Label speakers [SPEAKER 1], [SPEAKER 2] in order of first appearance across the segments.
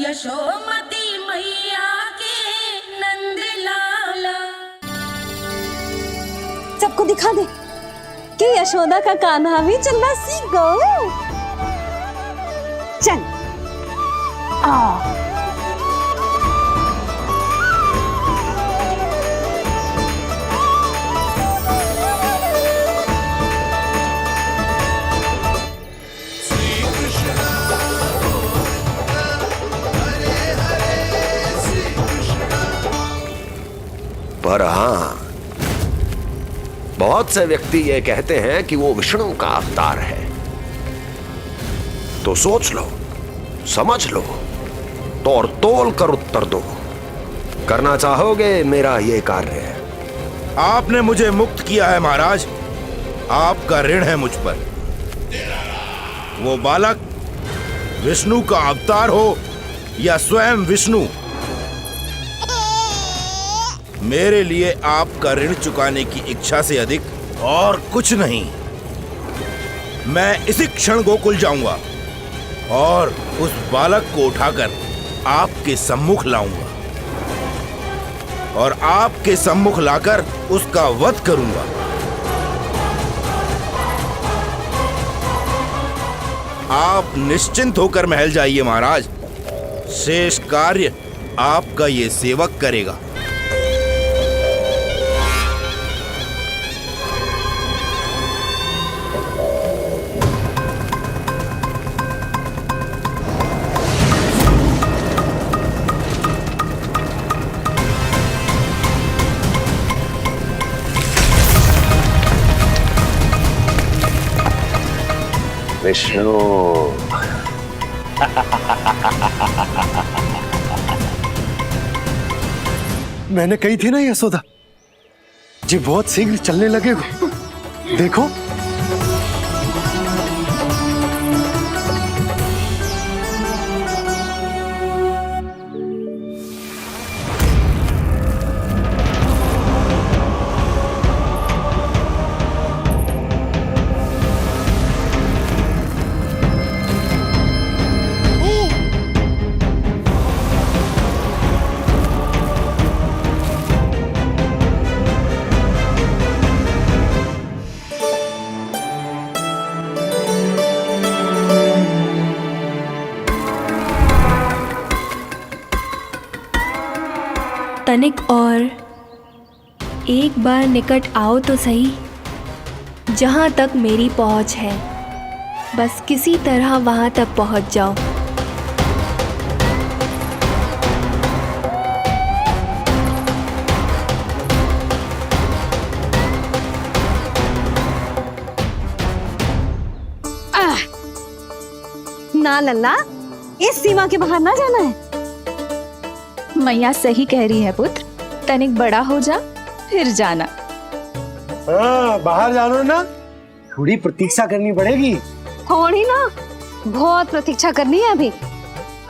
[SPEAKER 1] यशोमती मैया के नंद लाला।
[SPEAKER 2] सबको दिखा दे कि यशोदा का कान्हा भी चलना सीख गो। चल आ
[SPEAKER 3] पर हाँ, बहुत से व्यक्ति ये कहते हैं कि वो विष्णु का अवतार है। तो सोच लो, समझ लो, तोड़ तोल कर उत्तर दो। करना चाहोगे मेरा ये कार्य?
[SPEAKER 4] आपने मुझे मुक्त किया है महाराज, आपका ऋण है मुझ पर। वो बालक विष्णु का अवतार हो या स्वयं विष्णु, मेरे लिए आपका ऋण चुकाने की इच्छा से अधिक और कुछ नहीं। मैं इसी क्षण गोकुल जाऊंगा और उस बालक को उठाकर आपके सम्मुख लाऊंगा और आपके सम्मुख लाकर उसका वध करूंगा। आप निश्चिंत होकर महल जाइए महाराज, शेष कार्य आपका ये सेवक करेगा।
[SPEAKER 3] विष्णु
[SPEAKER 5] मैंने कही थी ना यशोदा जी, बहुत शीघ्र चलने लगेगा। देखो
[SPEAKER 6] तनिक और एक बार निकट आओ तो सही, जहाँ तक मेरी पहुँच है, बस किसी तरह वहाँ तक पहुँच जाओ।
[SPEAKER 2] ना लल्ला, इस सीमा के बाहर ना जाना है।
[SPEAKER 7] मैया सही कह रही है पुत्र, तनिक बड़ा हो जा फिर जाना।
[SPEAKER 5] हाँ, बाहर जानो ना, थोड़ी प्रतीक्षा करनी पड़ेगी।
[SPEAKER 2] थोड़ी ना, बहुत प्रतीक्षा करनी है अभी।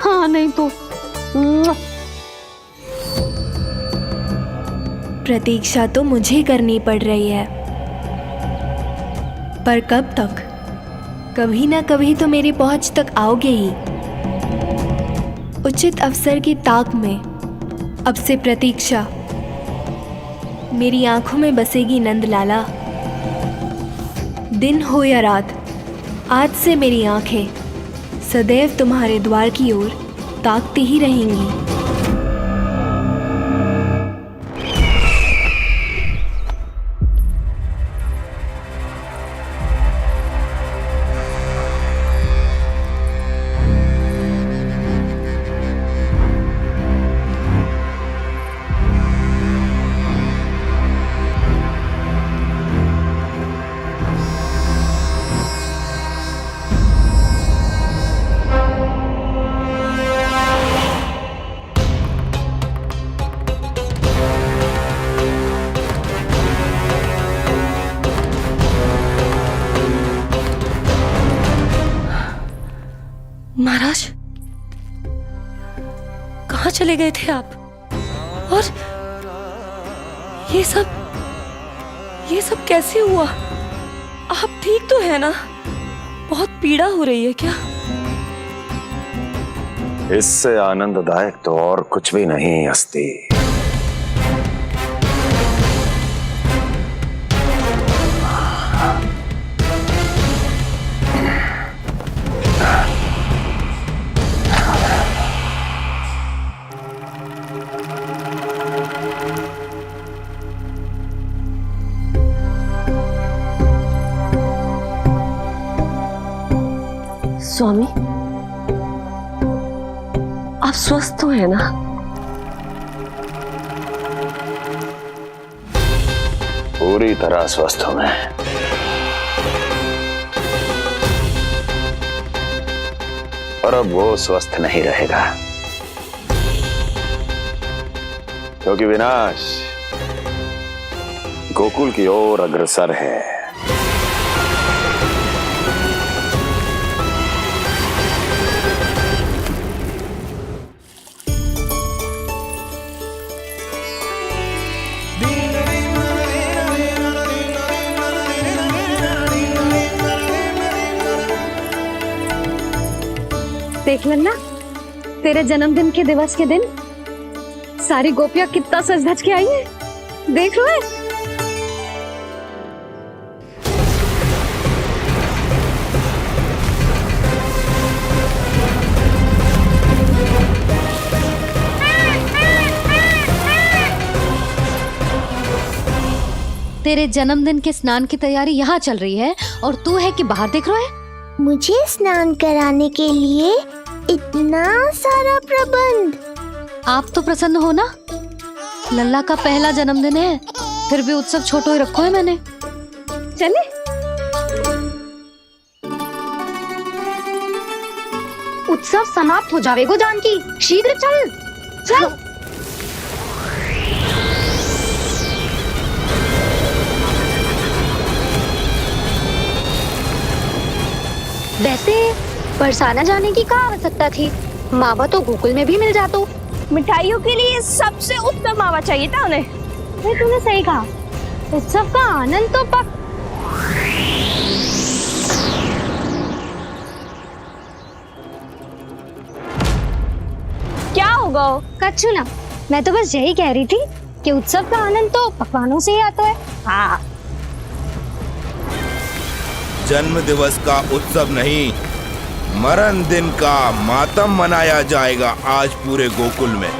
[SPEAKER 2] हाँ नहीं तो
[SPEAKER 6] प्रतीक्षा तो मुझे करनी पड़ रही है, पर कब तक? कभी ना कभी तो मेरी पहुंच तक आओगे ही। उचित अवसर की ताक में अब से प्रतीक्षा मेरी आंखों में बसेगी नंद लाला। दिन हो या रात, आज से मेरी आंखें सदैव तुम्हारे द्वार की ओर ताकती ही रहेंगी।
[SPEAKER 1] महाराज, कहाँ चले गए थे आप? और ये सब कैसे हुआ? आप ठीक तो है ना? बहुत पीड़ा हो रही है क्या?
[SPEAKER 8] इससे आनंददायक तो और कुछ भी नहीं हस्ती।
[SPEAKER 2] स्वामी, आप स्वस्थ तो है ना?
[SPEAKER 8] पूरी तरह स्वस्थ हूं मैं। और अब वो स्वस्थ नहीं रहेगा, क्योंकि विनाश गोकुल की ओर अग्रसर है।
[SPEAKER 2] देख लेना, तेरे जन्मदिन के दिवस के दिन सारी गोपियां कितना सज धज के आई है। देख रहे हैं?
[SPEAKER 9] तेरे जन्मदिन के स्नान की तैयारी यहाँ चल रही है और तू है कि बाहर देख रहा है।
[SPEAKER 10] मुझे स्नान कराने के लिए इतना सारा प्रबंध।
[SPEAKER 9] आप तो प्रसन्न हो ना? लल्ला का पहला जन्मदिन है, फिर भी उत्सव छोटो ही रखो है मैंने।
[SPEAKER 2] चले
[SPEAKER 10] उत्सव समाप्त हो जाएगा जानकी, शीघ्र चल चल। वैसे बरसाना जाने की क्या आवश्यकता थी? मावा तो गोकुल में भी मिल जाता।
[SPEAKER 2] मिठाइयों के लिए सबसे उत्तम मावा चाहिए था उन्हें।
[SPEAKER 10] तूने सही कहा, उत्सव का आनंद तो पक।
[SPEAKER 2] क्या होगा?
[SPEAKER 10] कच्चू ना, मैं तो बस यही कह रही थी कि उत्सव का आनंद तो पकवानों से ही आता है।
[SPEAKER 2] हाँ,
[SPEAKER 4] जन्म दिवस का उत्सव नहीं, मरण दिन का मातम मनाया जाएगा आज पूरे गोकुल में।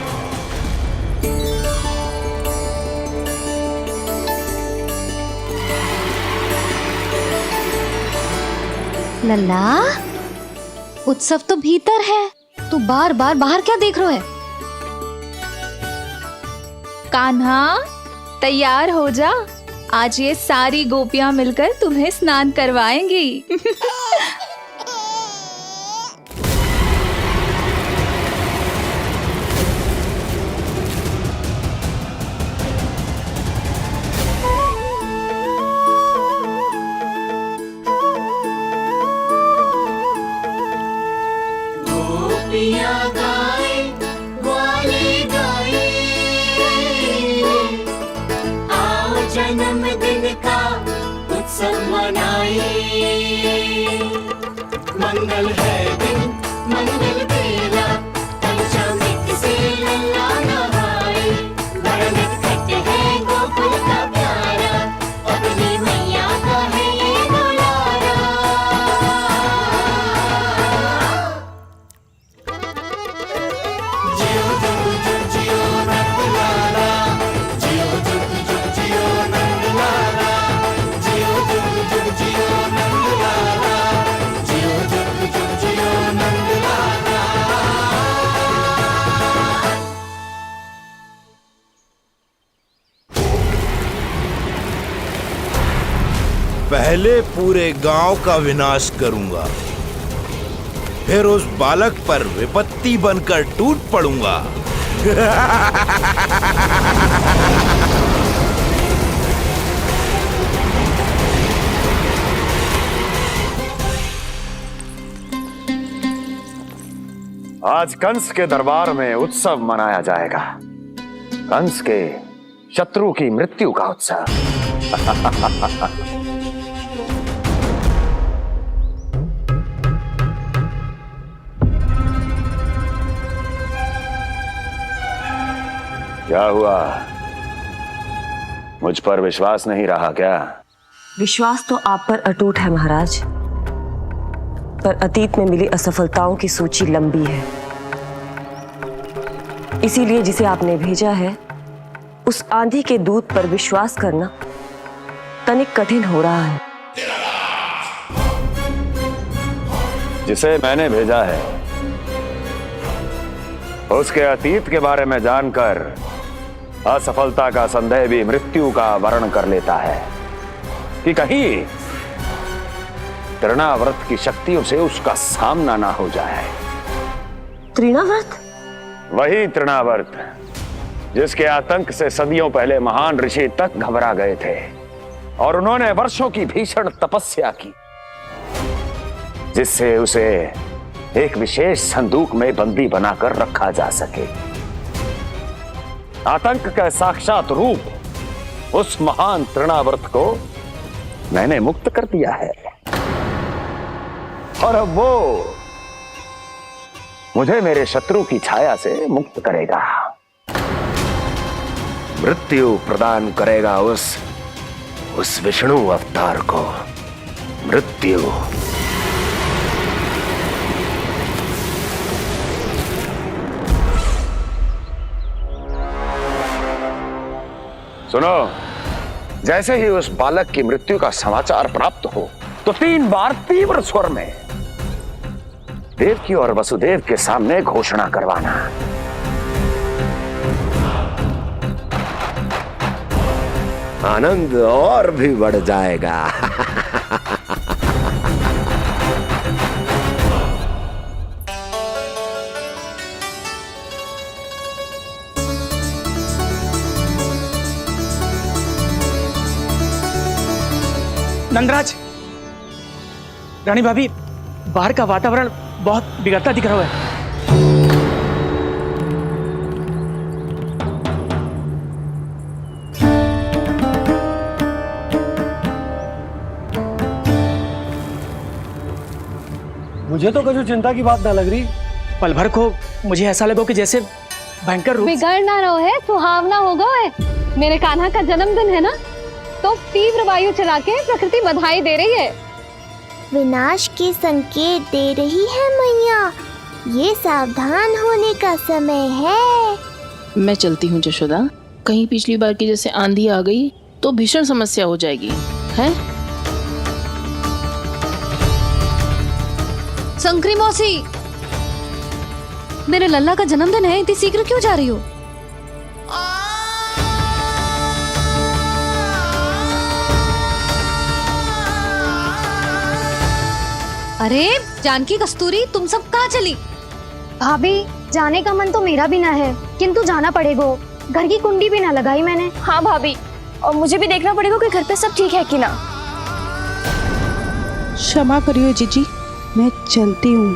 [SPEAKER 9] लल्ला, उत्सव तो भीतर है, तू बार बार बाहर क्या देख रहा है?
[SPEAKER 7] कान्हा, तैयार हो जा, आज ये सारी गोपियां मिलकर तुम्हें स्नान करवाएंगी।
[SPEAKER 1] जन्मदिन का उत्सव मनाए, मंगल है दिन मंगल बेला, पंचामृत से लल्ला नहाए, बड़ा नटखट है गोकुल का प्यारा, अपनी मैया का है ये दुलारा। जियो जुग जुग जियो नंद लाला, जियो जुग जुग जियो नंद लाला, जियो जुग जुग जियो नंद लाला, जियो जुग जुग जियो नंद लाला।
[SPEAKER 4] पहले पूरे गांव का विनाश करूंगा, फिर उस बालक पर विपत्ति बनकर टूट पड़ूंगा।
[SPEAKER 8] आज कंस के दरबार में उत्सव मनाया जाएगा, कंस के शत्रु की मृत्यु का उत्सव। क्या हुआ? मुझ पर विश्वास नहीं रहा क्या?
[SPEAKER 11] विश्वास तो आप पर अटूट है महाराज, पर अतीत में मिली असफलताओं की सूची लंबी है। इसीलिए जिसे आपने भेजा है उस आंधी के दूत पर विश्वास करना तनिक कठिन हो रहा है।
[SPEAKER 8] जिसे मैंने भेजा है उसके अतीत के बारे में जानकर असफलता का संदेह भी मृत्यु का वर्ण कर लेता है कि कहीं तृणाव्रत की शक्तियों से उसका सामना ना हो जाए।
[SPEAKER 11] तृणाव्रत?
[SPEAKER 8] वही तृणाव्रत जिसके आतंक से सदियों पहले महान ऋषि तक घबरा गए थे और उन्होंने वर्षों की भीषण तपस्या की, जिससे उसे एक विशेष संदूक में बंदी बनाकर रखा जा सके। आतंक का साक्षात रूप उस महान तृणाव्रत को मैंने मुक्त कर दिया है और अब वो मुझे मेरे शत्रु की छाया से मुक्त करेगा, मृत्यु प्रदान करेगा उस विष्णु अवतार को मृत्यु। सुनो, जैसे ही उस बालक की मृत्यु का समाचार प्राप्त हो तो 3 बार तीव्र स्वर में देवकी और वसुदेव के सामने घोषणा करवाना।
[SPEAKER 3] आनंद और भी बढ़ जाएगा।
[SPEAKER 12] नंदराज, रानी भाभी, बाहर का वातावरण बहुत बिगड़ता दिख रहा है।
[SPEAKER 5] मुझे तो कुछ चिंता की बात ना लग रही।
[SPEAKER 12] पल भर को मुझे ऐसा लगा कि जैसे भयंकर रूप
[SPEAKER 2] बिगड़ ना रहो है, सुहावना होगा है। मेरे कान्हा का जन्मदिन है ना, तो तीव्र वायु चला के प्रकृति बधाई दे रही है।
[SPEAKER 10] विनाश के संकेत दे रही है मैया, ये सावधान होने का समय है।
[SPEAKER 13] मैं चलती हूँ जशोदा, कहीं पिछली बार की जैसे आंधी आ गई तो भीषण समस्या हो जाएगी, है?
[SPEAKER 9] शंकरी मौसी, मेरे लल्ला का जन्मदिन है, इतनी शीघ्र क्यों जा रही हो? अरे जानकी, कस्तूरी, तुम सब कहाँ चली?
[SPEAKER 10] भाभी, जाने का मन तो मेरा भी ना है, किंतु जाना पड़ेगा। घर की कुंडी भी ना लगाई मैंने।
[SPEAKER 6] हाँ भाभी, और मुझे भी देखना पड़ेगा कि घर पे सब ठीक है कि ना।
[SPEAKER 13] क्षमा करियो जीजी, मैं चलती हूँ।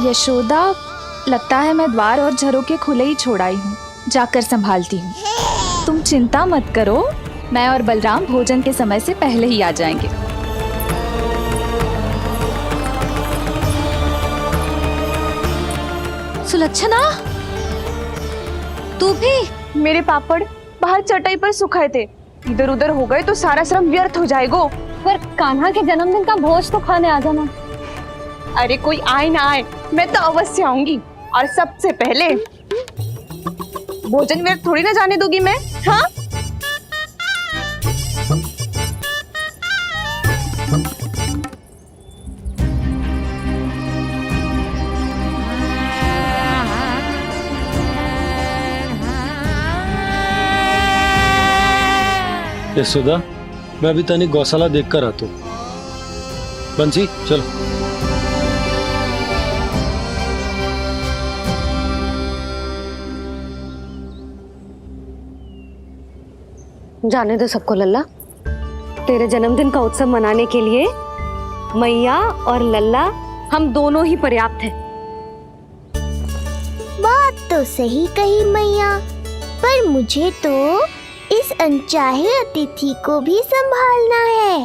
[SPEAKER 7] यशोदा, लगता है मैं द्वार और झरोके खुले ही छोड़ आई हूँ, जाकर संभालती हूँ। तुम चिंता मत करो, मैं और बलराम भोजन के समय से पहले ही आ जाएंगे।
[SPEAKER 9] सुलक्षणा, तू भी?
[SPEAKER 6] मेरे पापड़ बाहर चटाई पर सुखाए थे, इधर उधर हो गए तो सारा श्रम व्यर्थ हो जाएगा।
[SPEAKER 2] पर कान्हा के जन्मदिन का भोज तो खाने आ जाना।
[SPEAKER 6] अरे कोई आए ना आए, मैं तो अवश्य आऊंगी, और सबसे पहले भोजन व्यर्थ थोड़ी ना जाने दूंगी मैं। हाँ,
[SPEAKER 5] यशोदा, मैं अभी तनिक गौशाला देख कर आता हूँ। बंसी, चलो।
[SPEAKER 2] जाने दो सबको लल्ला, तेरे जन्मदिन का उत्सव मनाने के लिए मैया और लल्ला हम दोनों ही पर्याप्त हैं।
[SPEAKER 10] बात तो सही कही मैया, पर मुझे तो इस अनचाहे अतिथि को भी संभालना है।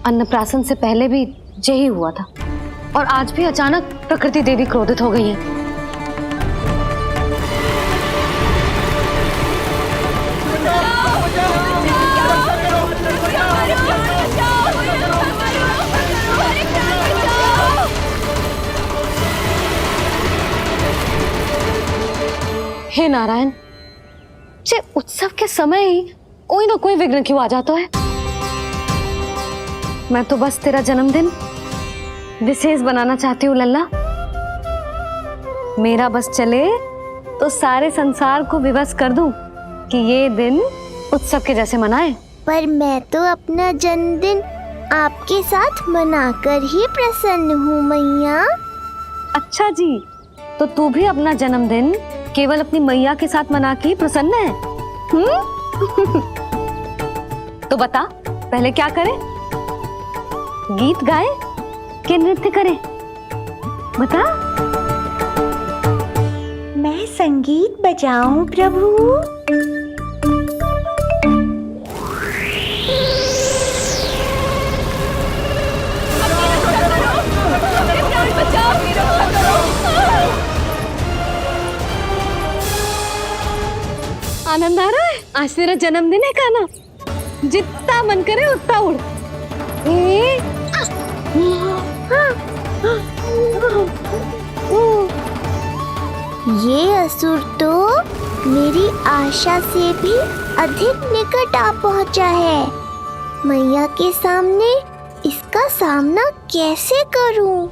[SPEAKER 2] अन्नप्राशन से पहले भी यही हुआ था और आज भी अचानक प्रकृति देवी क्रोधित हो गई है। हे नारायण, जे उत्सव के समय ही कोई ना कोई विघ्न क्यों आ जाता है। मैं तो बस तेरा जन्मदिन विशेष बनाना चाहती हूँ लल्ला। मेरा बस चले तो सारे संसार को विवश कर दूं कि ये दिन उत्सव के जैसे मनाए।
[SPEAKER 10] पर मैं तो अपना जन्मदिन आपके साथ मनाकर ही प्रसन्न हूँ मैया।
[SPEAKER 2] अच्छा जी, तो तू भी अपना जन्मदिन केवल अपनी मैया के साथ मना के ही प्रसन्न है? तो बता, पहले क्या करें? गीत गाए कि नृत्य करें? बता।
[SPEAKER 10] मैं संगीत बजाऊं प्रभु?
[SPEAKER 2] आनंद आ रहा है? आज तेरा जन्मदिन है कान्हा, जितना मन करे उतना उड़।
[SPEAKER 10] ये असुर तो मेरी आशा से भी अधिक निकट आ पहुंचा है। मैया के सामने इसका सामना कैसे करूं?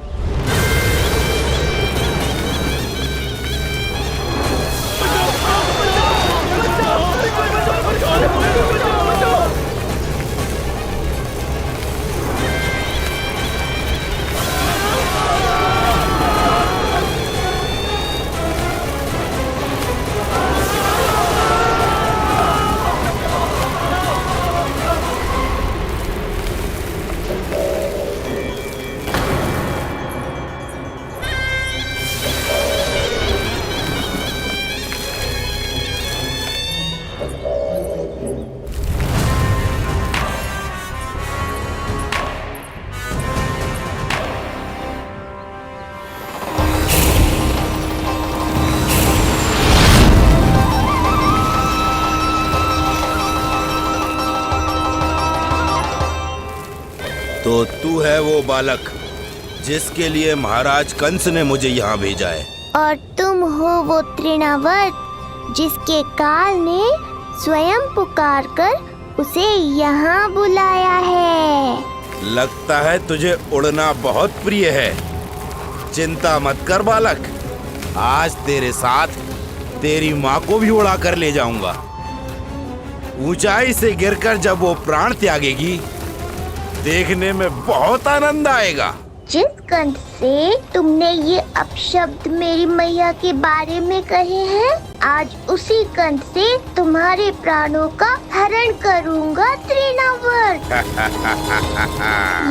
[SPEAKER 4] तो तू है वो बालक जिसके लिए महाराज कंस ने मुझे यहाँ भेजा है।
[SPEAKER 10] और तुम हो वो तृणावर्त जिसके काल ने स्वयं पुकारकर उसे यहाँ बुलाया है।
[SPEAKER 4] लगता है तुझे उड़ना बहुत प्रिय है। चिंता मत कर बालक, आज तेरे साथ तेरी माँ को भी उड़ा कर ले जाऊंगा। ऊंचाई से गिरकर जब वो प्राण त्यागेगी, देखने में बहुत आनंद आएगा।
[SPEAKER 10] जिस कंठ से तुमने ये अपशब्द मेरी मैया के बारे में कहे हैं, आज उसी कंठ से तुम्हारे प्राणों का हरण करूंगा तृणावर्त।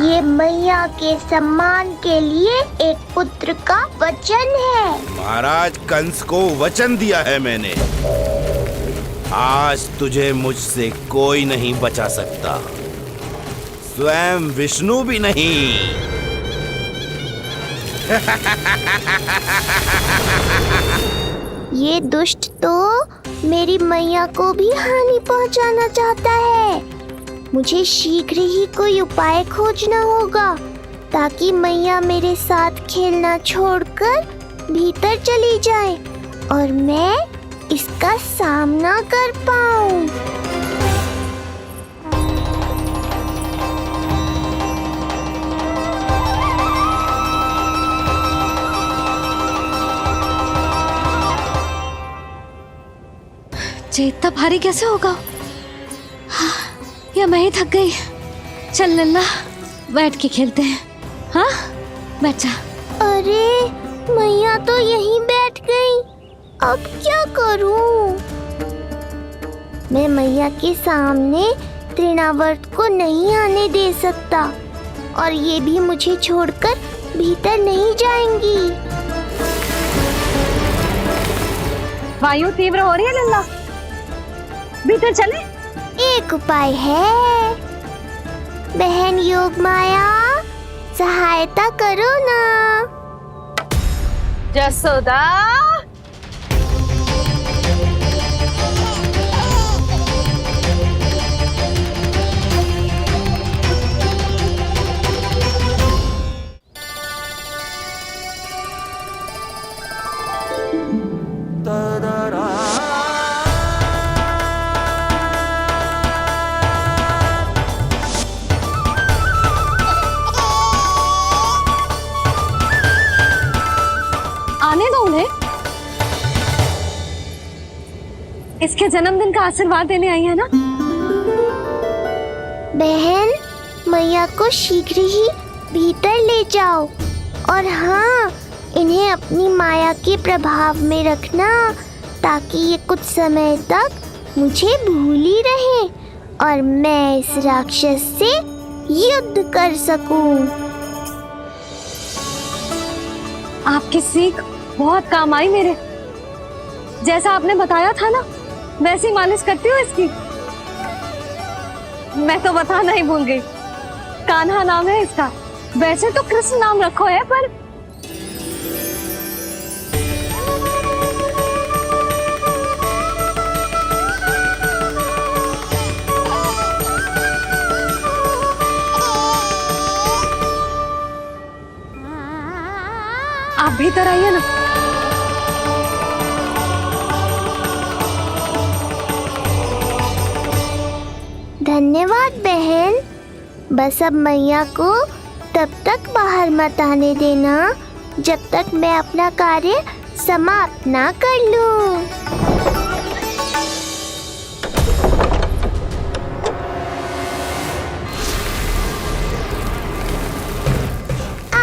[SPEAKER 10] ये मैया के सम्मान के लिए एक पुत्र का वचन है।
[SPEAKER 4] महाराज कंस को वचन दिया है मैंने। आज तुझे मुझसे कोई नहीं बचा सकता, स्वयं विष्णु भी नहीं।
[SPEAKER 10] ये दुष्ट तो मेरी मैया को भी हानि पहुंचाना चाहता है। मुझे शीघ्र ही कोई उपाय खोजना होगा ताकि मैया मेरे साथ खेलना छोड़कर भीतर चली जाए और मैं इसका सामना कर पाऊं।
[SPEAKER 2] ये इतना भारी कैसे होगा? हाँ, या मैं ही थक गई। चल लल्ला, बैठ के खेलते हैं। हाँ, बैठ जा।
[SPEAKER 10] अरे मैया तो यहीं बैठ गई, अब क्या करूं? मैं मैया के सामने तृणावर्त को नहीं आने दे सकता और ये भी मुझे छोड़कर भीतर नहीं जाएंगी।
[SPEAKER 2] वायु तीव्र हो रही है लल्ला, भीतर चले।
[SPEAKER 10] एक उपाय है, बहन योग माया, सहायता करो ना।
[SPEAKER 2] जसोदा, आने दो उन्हें। इसके जन्मदिन का आशीर्वाद देने आई है ना।
[SPEAKER 10] बहन, मैया को शीघ्र ही भीतर ले जाओ, और हाँ, इन्हें अपनी माया के प्रभाव में रखना, ताकि ये कुछ समय तक मुझे भूली रहे और मैं इस राक्षस से युद्ध कर सकूं।
[SPEAKER 2] आपकी सीख बहुत काम आई मेरे। जैसा आपने बताया था ना, वैसी मालिश करती हूँ इसकी। मैं तो बताना ही भूल गई, कान्हा नाम है इसका। वैसे तो कृष्ण नाम रखो है, पर आप भीतर आइए ना।
[SPEAKER 10] धन्यवाद बहन। बस अब मैया को तब तक बाहर मत आने देना जब तक मैं अपना कार्य समाप्त ना कर लूं।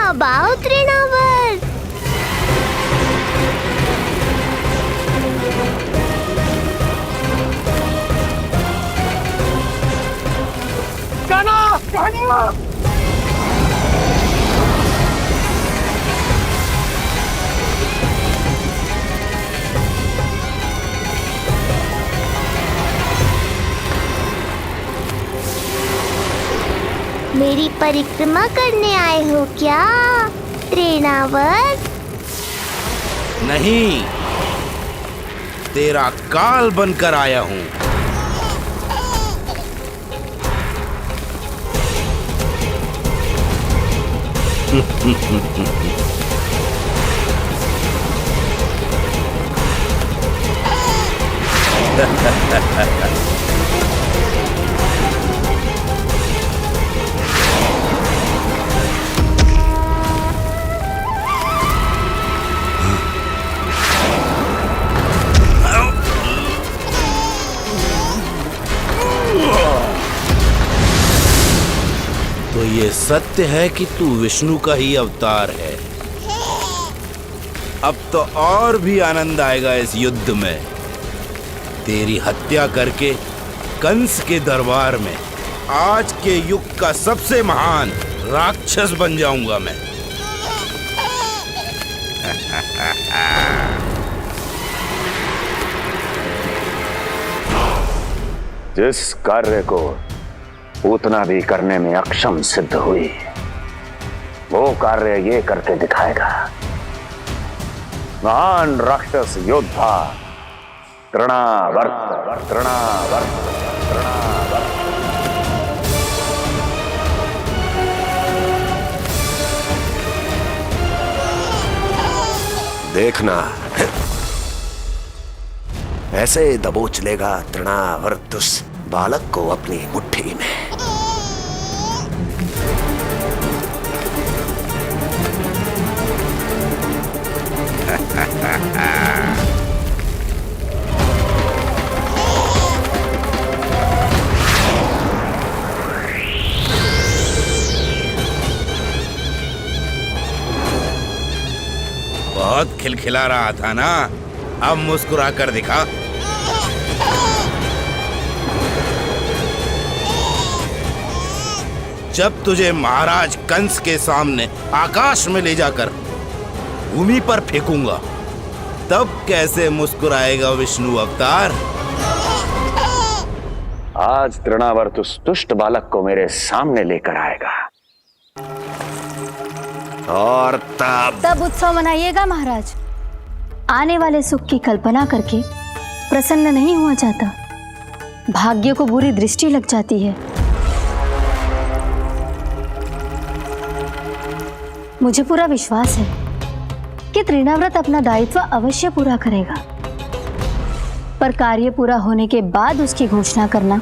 [SPEAKER 10] अब आओ तृणावर। मेरी परिक्रमा करने आए हो क्या तृणावर?
[SPEAKER 4] नहीं, तेरा काल बनकर आया हूँ। तो ये सत्य है कि तू विष्णु का ही अवतार है। अब तो और भी आनंद आएगा इस युद्ध में। तेरी हत्या करके कंस के दरबार में आज के युग का सबसे महान राक्षस बन जाऊंगा मैं।
[SPEAKER 8] जिस कार्य को उतना भी करने में अक्षम सिद्ध हुई, वो कार्य ये करके दिखाएगा। महान राक्षस योद्धा तृणावर्त, तृणावर्त, तृणावर्त।
[SPEAKER 3] देखना, ऐसे दबोच लेगा तृणावर्त उस बालक को अपनी मुट्ठी में।
[SPEAKER 4] बहुत खिलखिला रहा था ना, अब मुस्कुरा कर दिखा। जब तुझे महाराज कंस के सामने आकाश में ले जाकर भूमि पर फेंकूंगा, तब कैसे मुस्कुराएगा विष्णु अवतार?
[SPEAKER 8] आज तृणावर्त उस दुष्ट बालक को मेरे सामने लेकर आएगा
[SPEAKER 3] और
[SPEAKER 9] तब उत्सव मनाइएगा महाराज। आने वाले सुख की कल्पना करके प्रसन्न नहीं हुआ जाता, भाग्य को बुरी दृष्टि लग जाती है। मुझे पूरा विश्वास है कि तृणाव्रत अपना दायित्व अवश्य पूरा करेगा, पर कार्य पूरा होने के बाद उसकी घोषणा करना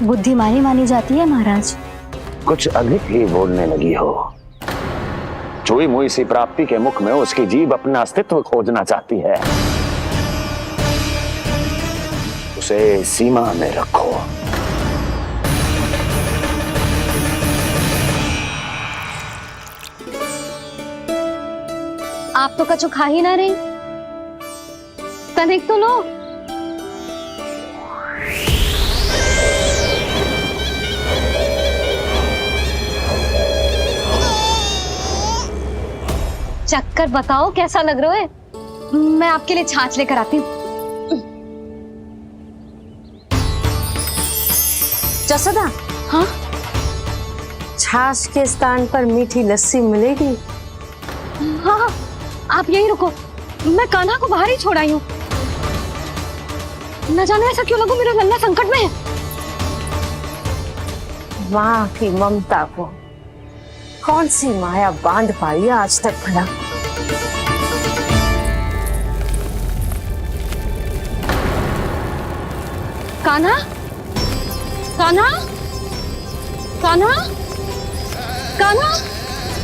[SPEAKER 9] बुद्धिमानी मानी जाती है महाराज।
[SPEAKER 8] कुछ अधिक ही बोलने लगी हो। चुई मुई सी प्राप्ति के मुख में उसकी जीभ अपना अस्तित्व खोजना चाहती है। उसे सीमा में रखो।
[SPEAKER 2] आप तो कछु खा ही ना रही, तनिक तो लो। चक्कर बताओ कैसा लग रहा है? मैं आपके लिए छाछ लेकर आती हूँ।
[SPEAKER 11] जसोदा,
[SPEAKER 2] हाँ,
[SPEAKER 11] छाछ के स्थान पर मीठी लस्सी मिलेगी।
[SPEAKER 2] हाँ, आप यहीं रुको, मैं कान्हा को बाहर ही छोड़ आई हूँ। न जाने ऐसा क्यों लगू मेरा लल्ला संकट में है।
[SPEAKER 11] माँ की ममता को कौन सी माया बांध पाई आज तक भला?
[SPEAKER 2] कान्हा, कान्हा, कान्हा, कान्हा,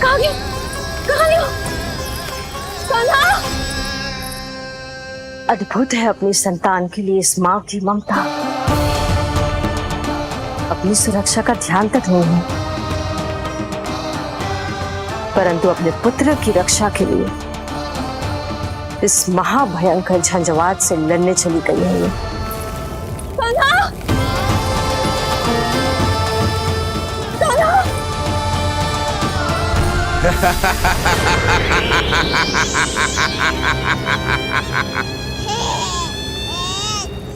[SPEAKER 2] कहाँ गया? कहाँ गया? कान्हा!
[SPEAKER 11] अद्भुत है अपनी संतान के लिए इस माँ की ममता। अपनी सुरक्षा का ध्यान तक नहीं है, परंतु अपने पुत्र की रक्षा के लिए इस महाभयंकर झंझावात से लड़ने चली गई है।
[SPEAKER 2] कान्हा! कान्हा!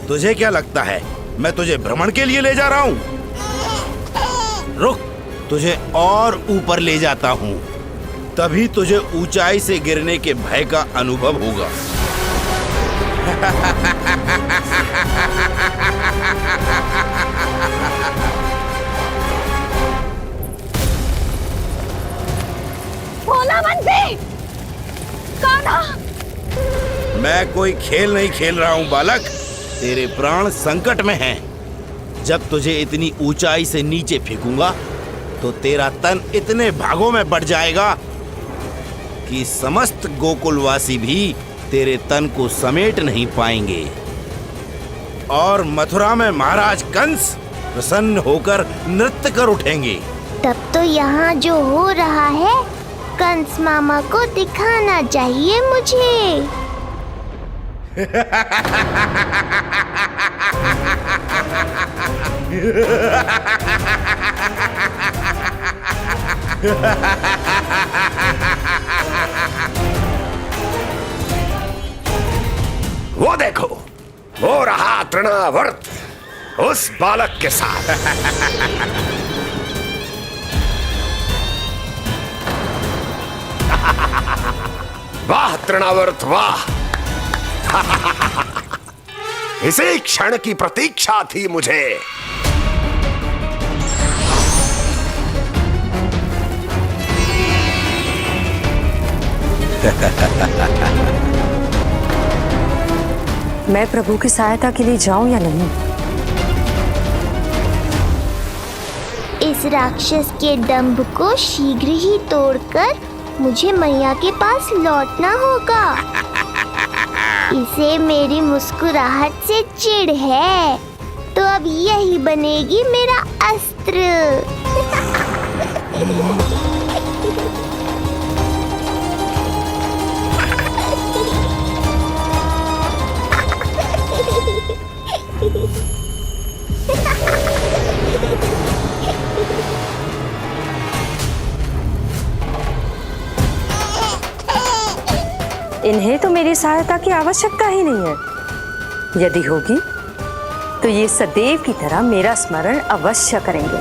[SPEAKER 4] तुझे क्या लगता है मैं तुझे भ्रमण के लिए ले जा रहा हूँ? रुक, तुझे और ऊपर ले जाता हूँ, तभी तुझे ऊंचाई से गिरने के भय का अनुभव होगा।
[SPEAKER 2] भोला बंसी! कान्हा!
[SPEAKER 4] मैं कोई खेल नहीं खेल रहा हूँ बालक, तेरे प्राण संकट में हैं। जब तुझे इतनी ऊंचाई से नीचे फेंकूंगा तो तेरा तन इतने भागों में बढ़ जाएगा कि समस्त गोकुलवासी भी तेरे तन को समेट नहीं पाएंगे और मथुरा में महाराज कंस प्रसन्न होकर नृत्य कर उठेंगे।
[SPEAKER 10] तब तो यहाँ जो हो रहा है कंस मामा को दिखाना चाहिए मुझे।
[SPEAKER 3] वो देखो, वो रहा तृणावर्त उस बालक के साथ। वाह तृणावर्त वाह! इसी क्षण की प्रतीक्षा थी मुझे।
[SPEAKER 11] मैं प्रभु की सहायता के लिए जाऊं या नहीं?
[SPEAKER 10] इस राक्षस के दंभ को शीघ्र ही तोड़कर मुझे मैया के पास लौटना होगा। इसे मेरी मुस्कुराहट से चिढ़ है, तो अब यही बनेगी मेरा अस्त्र।
[SPEAKER 11] इन्हें तो मेरी सहायता की आवश्यकता ही नहीं है। यदि होगी तो ये सदैव की तरह मेरा स्मरण अवश्य करेंगे।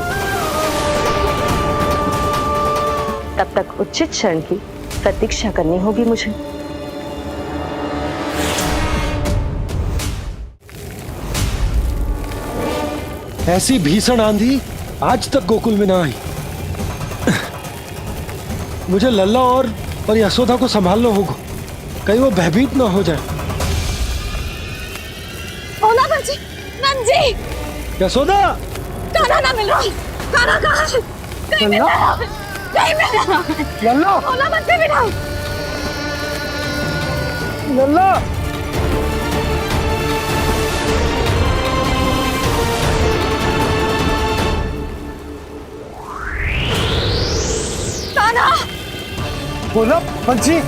[SPEAKER 11] तब तक उचित क्षण की प्रतीक्षा करनी होगी मुझे।
[SPEAKER 5] ऐसी भीषण आंधी आज तक गोकुल में ना आई। मुझे लल्ला और यशोदा को संभालना होगा, कहीं वो भयभीत ना हो जाए।
[SPEAKER 2] ओला बाजी, नंजी,
[SPEAKER 5] यशोदा,
[SPEAKER 2] कान्हा ना मिल रहा। कान्हा कहाँ है? नहीं मिल रहा, नहीं मिल रहा।
[SPEAKER 5] लल्ला,
[SPEAKER 2] ओला मत से बिठाओ।
[SPEAKER 5] लल्ला,
[SPEAKER 2] कान्हा,
[SPEAKER 5] बोला पंछी।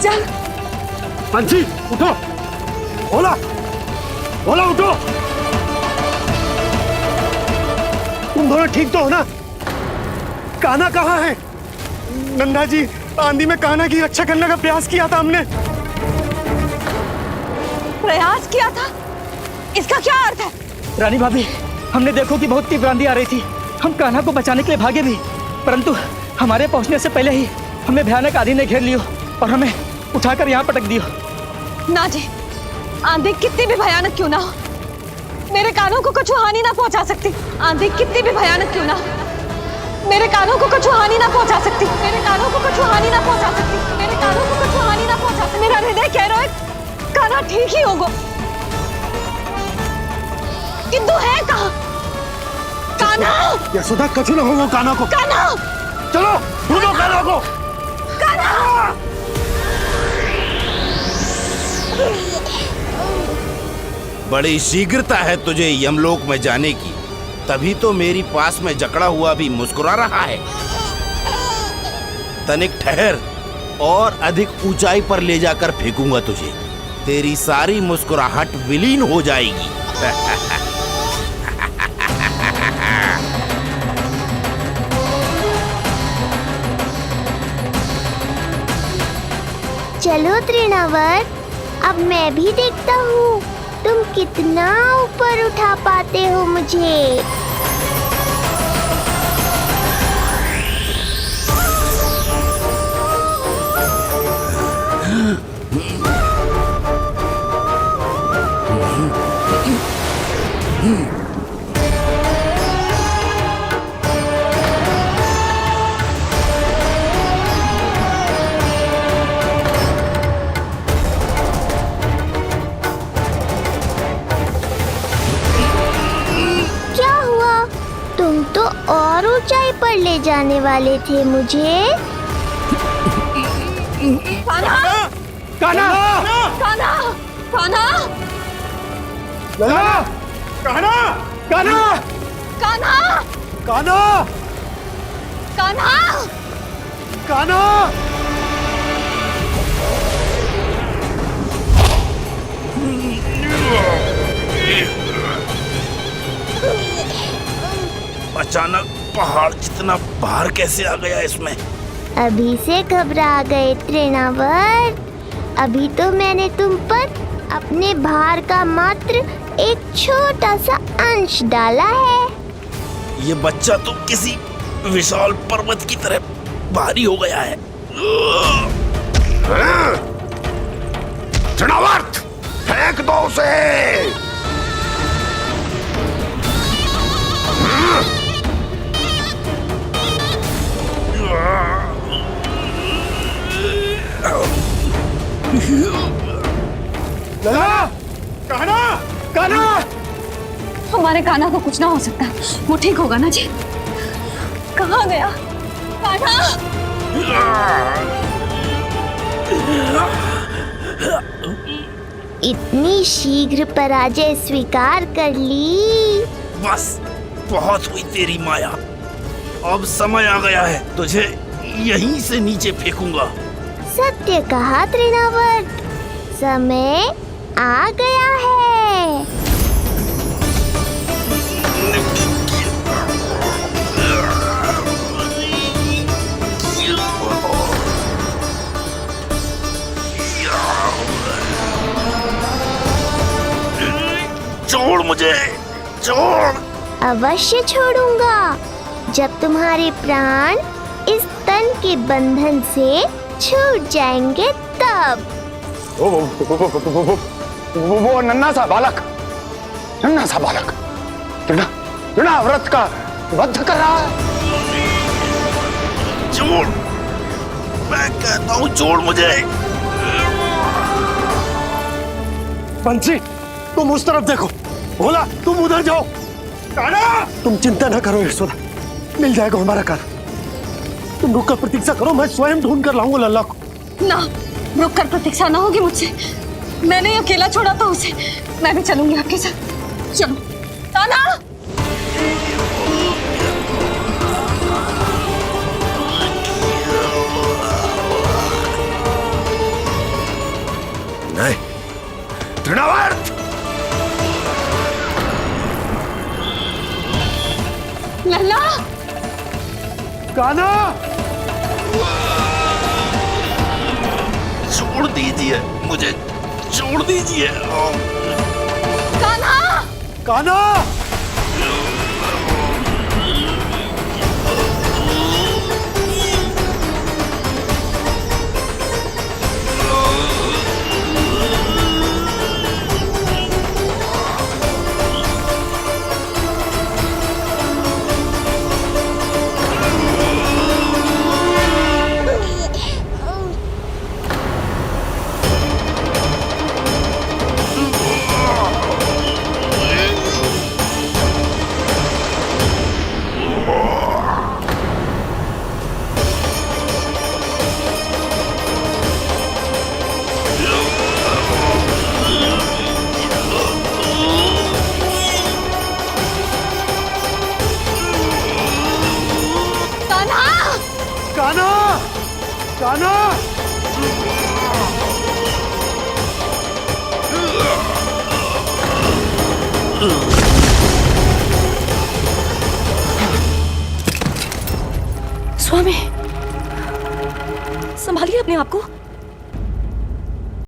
[SPEAKER 2] चल
[SPEAKER 5] पंछी उठो। ओला, ओला उठो। तुम दोनों ठीक तो हो ना? कान्हा कहाँ है? नंदा जी, आंधी में कान्हा की रक्षा करने का प्रयास किया था हमने।
[SPEAKER 2] प्रयास किया था? इसका क्या अर्थ है?
[SPEAKER 12] रानी भाभी, हमने देखो कि बहुत तीव्र आंधी आ रही थी। हम कान्हा को बचाने के लिए भागे भी, परंतु हमारे पहुंचने से पहले ही हमें भयानक आंधी ने घेर लियो और हमें उठाकर यहाँ पटक दियो।
[SPEAKER 2] ना जी, आंधी कितनी भी भयानक क्यों ना हो, मेरे कानों को कुछ हानि ना पहुंचा सकती। आंधी कितनी भी भयानक क्यों ना हो, मेरे कानों को कुछ हानि ना पहुंचा सकती। मेरे कानों को कुछ हानि ना पहुंचा सकती। मेरे कानों को कुछ हानि ना पहुंचा सकती। मेरा हृदय कह रहा है कान्हा ठीक ही होगा, किंतु है कहाँ? कान्हा!
[SPEAKER 5] यशोदा, कछु ना होगा कान्हा को।
[SPEAKER 2] कान्हा!
[SPEAKER 5] चलो ढूंढो कान्हा को।
[SPEAKER 2] कान्हा!
[SPEAKER 4] बड़ी शीघ्रता है तुझे यमलोक में जाने की, तभी तो मेरी पास में जकड़ा हुआ भी मुस्कुरा रहा है। तनिक ठहर और अधिक ऊंचाई पर ले जाकर फेंकूंगा तुझे। तेरी सारी मुस्कुराहट विलीन हो जाएगी।
[SPEAKER 10] चलो तृणावर्त, अब मैं भी देखता हूँ तुम कितना ऊपर उठा पाते हो मुझे। और ऊंचाई पर ले जाने वाले थे मुझे।
[SPEAKER 2] कान्हा!
[SPEAKER 12] कान्हा!
[SPEAKER 2] कान्हा! कान्हा!
[SPEAKER 5] लल्ला! कान्हा! कान्हा!
[SPEAKER 2] कान्हा!
[SPEAKER 5] कान्हा!
[SPEAKER 2] कान्हा!
[SPEAKER 5] कान्हा!
[SPEAKER 4] अचानक पहाड़ जितना भार कैसे आ गया इसमें?
[SPEAKER 10] अभी से घबरा गए तृणावर्त। अभी तो मैंने तुम पर अपने भार का मात्र एक छोटा सा अंश डाला है।
[SPEAKER 4] ये बच्चा तो किसी विशाल पर्वत की तरह भारी हो गया है।
[SPEAKER 3] तृणावर्त, फेंक दो उसे।
[SPEAKER 5] लल्ला! कान्हा! कान्हा!
[SPEAKER 2] हमारे कान्हा को कुछ ना हो सकता, वो ठीक होगा ना जी। कहाँ गया कान्हा?
[SPEAKER 10] इतनी शीघ्र पराजय स्वीकार कर ली।
[SPEAKER 4] बस बहुत हुई तेरी माया। अब समय आ गया है, तुझे यहीं से नीचे फेंकूंगा।
[SPEAKER 10] सत्य कहा तृणावर्त, समय आ गया है।
[SPEAKER 4] छोड़।
[SPEAKER 10] अवश्य छोड़ूंगा जब तुम्हारे प्राण इस तन के बंधन से छूट जाएंगे तब।
[SPEAKER 8] वो नन्हा सा बालक तृणाव्रत का वध कर रहा है।
[SPEAKER 4] छोड़, मैं कहता हूँ छोड़ मुझे।
[SPEAKER 5] बंसी, तुम उस तरफ देखो। भोला, तुम उधर जाओ। कान्हा, तुम चिंता ना करो यशोदा, मिल जाएगा हमारा कान्हा। तुम रुक कर प्रतीक्षा करो, मैं स्वयं ढूंढ कर लाऊंगा लल्ला को।
[SPEAKER 2] ना, रुक कर प्रतीक्षा ना होगी मुझसे। मैंने अकेला छोड़ा था उसे, मैं भी चलूंगी आपके साथ। चलो कान्हा।
[SPEAKER 3] नहीं, तृणावर्त!
[SPEAKER 2] लल्ला!
[SPEAKER 5] कान्हा!
[SPEAKER 4] छोड़ दीजिए मुझे, छोड़ दीजिए।
[SPEAKER 2] कान्हा!
[SPEAKER 5] कान्हा!
[SPEAKER 2] स्वामी, संभालिए अपने आप को।